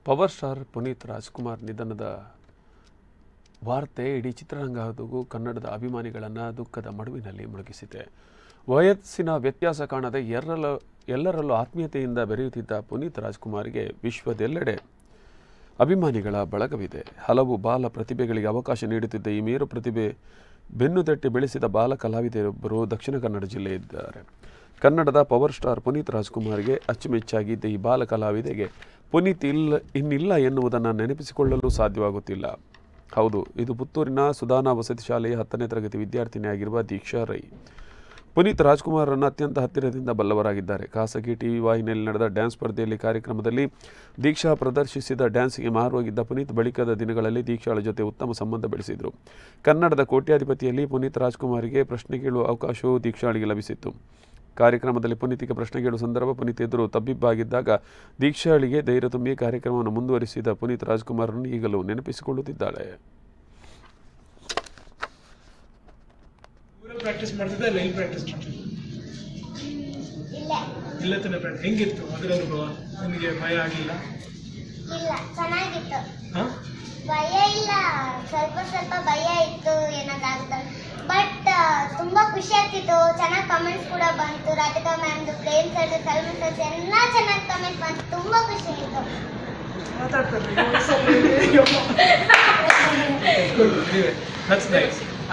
Power star Puneeth Rajkumar ನಿಧನದ ವಾರ್ತೆ ಇಡೀ ಚಿತ್ರರಂಗ ಹಾಗೂ ಕನ್ನಡದ ಅಭಿಮಾನಿಗಳನ್ನು ದುಃಖದ ಮಡುವಿನಲ್ಲಿ ಮುಳುಗಿಸಿದೆ. ವಯಸ್ಸಿನ ವ್ಯತ್ಯಾಸ ಕಾಣದೆ ಎಲ್ಲರಲ್ಲೂ ಆತ್ಮೀಯತೆಯಿಂದ ಬೆರೆಯುತ್ತಿದ್ದ ಪುನೀತ್ ರಾಜ್ಕುಮಾರ್ಗೆ ವಿಶ್ವದೆಲ್ಲೆಡೆ ಅಭಿಮಾನಿಗಳ ಬಳಗವಿದೆ. ಹಲವು ಬಾಲ ಪ್ರತಿಭೆಗಳಿಗೆ ಅವಕಾಶ ನೀಡುತ್ತಿದ್ದ ಈ ಮೇರು ಪ್ರತಿಭೆ ಬೆನ್ನು ತಟ್ಟಿ ಬೆಳೆಸಿದ ಬಾಲ ಕಲಾವಿದರೊಬ್ಬರು ದಕ್ಷಿಣ ಕನ್ನಡ ಜಿಲ್ಲೆಯಿದ್ದಾರೆ. ಕನ್ನಡದ ಪವರ್ ಸ್ಟಾರ್ ಪುನೀತ್ ರಾಜ್ಕುಮಾರ್ಗೆ ಅಚ್ಚುಮೆಚ್ಚಾಗಿದ್ದ ಈ ಬಾಲ ಕಲಾವಿದೆಗೆ ಪುನೀತ್ ಇನ್ನಿಲ್ಲ ಎನ್ನುವುದನ್ನು ನೆನಪಿಸಿಕೊಳ್ಳಲು ಸಾಧ್ಯವಾಗುತ್ತಿಲ್ಲ. ಹೌದು, ಇದು ಪುತ್ತೂರಿನ ಸುಧಾನಾ ವಸತಿ ಶಾಲೆಯ 10ನೇ ತರಗತಿ ವಿದ್ಯಾರ್ಥಿನಿಯಾಗಿರುವ ದೀಕ್ಷಾ ರೈ. ಪುನೀತ್ ರಾಜ್ಕುಮಾರರನ್ನು ಅತ್ಯಂತ ಹತ್ತಿರದಿಂದ ಬಲ್ಲವರಾಗಿದ್ದಾರೆ. ಖಾಸಗಿ ಟಿವಿ ವಾಹಿನಿಯಲ್ಲಿ ನಡೆದ ಡ್ಯಾನ್ಸ್ ಸ್ಪರ್ಧೆಯಲ್ಲಿ ಕಾರ್ಯಕ್ರಮದಲ್ಲಿ ದೀಕ್ಷಾ ಪ್ರದರ್ಶಿಸಿದ ಡ್ಯಾನ್ಸ್ಗೆ ಮಾರುವಾಗಿದ್ದ ಪುನೀತ್ ಬಳಿಕದ ದಿನಗಳಲ್ಲಿ ದೀಕ್ಷಾಳ ಜೊತೆ ಉತ್ತಮ ಸಂಬಂಧ ಬೆಳೆಸಿದರು. ಕನ್ನಡದ ಕೋಟ್ಯಾಧಿಪತಿಯಲ್ಲಿ ಪುನೀತ್ ರಾಜ್ಕುಮಾರ್ಗೆ ಪ್ರಶ್ನೆ ಕೇಳುವ ಅವಕಾಶವೂ ದೀಕ್ಷಾಳಿಗೆ ಲಭಿಸಿತ್ತು. ಕಾರ್ಯಕ್ರಮದಲ್ಲಿ ಪುನೀತ್ಗೆ ಪ್ರಶ್ನೆ ಕೇಳುವ ಸಂದರ್ಭ ಪುನೀತ್ ಎದುರು ತಬ್ಬಿಬ್ಬಾಗಿದ್ದಾಗ ದೀಕ್ಷಾಳಿಗೆ ಧೈರ್ಯ ತುಂಬಿ ಕಾರ್ಯಕ್ರಮವನ್ನು ಮುಂದುವರಿಸಿದ ಪುನೀತ್ ರಾಜ್ಕುಮಾರರನ್ನು ಈಗಲೂ ನೆನಪಿಸಿಕೊಳ್ಳುತ್ತಿದ್ದಾಳೆ. ಪ್ರಾಕ್ಟೀಸ್ ಮಾಡ್ತಿದ್ದೆ ಇಲ್ಲ ಇಲ್ಲಿ ಪ್ರಾಕ್ಟೀಸ್ ಮಾಡ್ತಿದ್ದೆ ಇಲ್ಲ ತಾನೆ ಪ್ರಾಕ್ಟೀಸ್ ಹೆಂಗಿತ್ತು ಅದರ ಅನುಭವ? ನಿಮಗೆ ಭಯ ಆಗಿಲ್ಲ? ಇಲ್ಲ, ಚೆನ್ನಾಗಿತ್ತು. ಭಯ ಇಲ್ಲ, ಸ್ವಲ್ಪ ಭಯ ಇತ್ತು ಏನಾಗುತ್ತೆ, ಬಟ್ ತುಂಬಾ ಖುಷಿ ಆಗ್ತಿತ್ತು. ಚೆನ್ನಾಗಿ ಕಮೆಂಟ್ಸ್ ಕೂಡ ಬಂತು. ರಾಧಿಕಾ ಮ್ಯಾಮ್ದು, ಪ್ರೇಮ್ ಸರ್ದು, ಸಲ್ಮಾನ್ ಸರ್ದು ಎಲ್ಲ ಚೆನ್ನಾಗಿ ಕಮೆಂಟ್ಸ್ ಬಂತು. ತುಂಬಾ ಖುಷಿ ಆಯಿತು.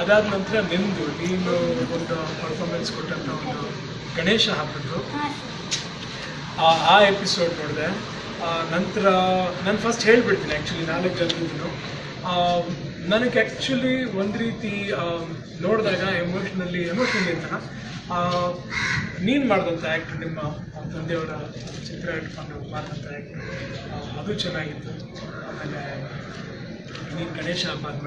ಅದಾದ ನಂತರ ನಿಮ್ಮದು ನೀನು ಒಂದು ಪರ್ಫಾರ್ಮೆನ್ಸ್ ಕೊಟ್ಟಂಥ ಒಂದು ಗಣೇಶ ಹಬ್ಬದ್ದು ಆ ಎಪಿಸೋಡ್ ನೋಡಿದೆ. ನಂತರ ನಾನು ಫಸ್ಟ್ ಹೇಳ್ಬಿಡ್ತೀನಿ, ಆ್ಯಕ್ಚುಲಿ 4 ಜನದ್ದು ನನಗೆ ಆ್ಯಕ್ಚುಲಿ ಒಂದು ರೀತಿ ನೋಡಿದಾಗ ಎಮೋಷ್ನಲಿ ಅಂತ ನೀನು ಮಾಡಿದಂಥ ಆ್ಯಕ್ಟ್, ನಿಮ್ಮ ತಂದೆಯವರ ಚಿತ್ರ ಇಟ್ಕೊಂಡು ಮಾಡಿದಂಥ ಆ್ಯಕ್ಟ್ ಅದು ಚೆನ್ನಾಗಿತ್ತು. ಆಮೇಲೆ ನೀನು ಗಣೇಶ ಹಬ್ಬ ಮಾಡಿ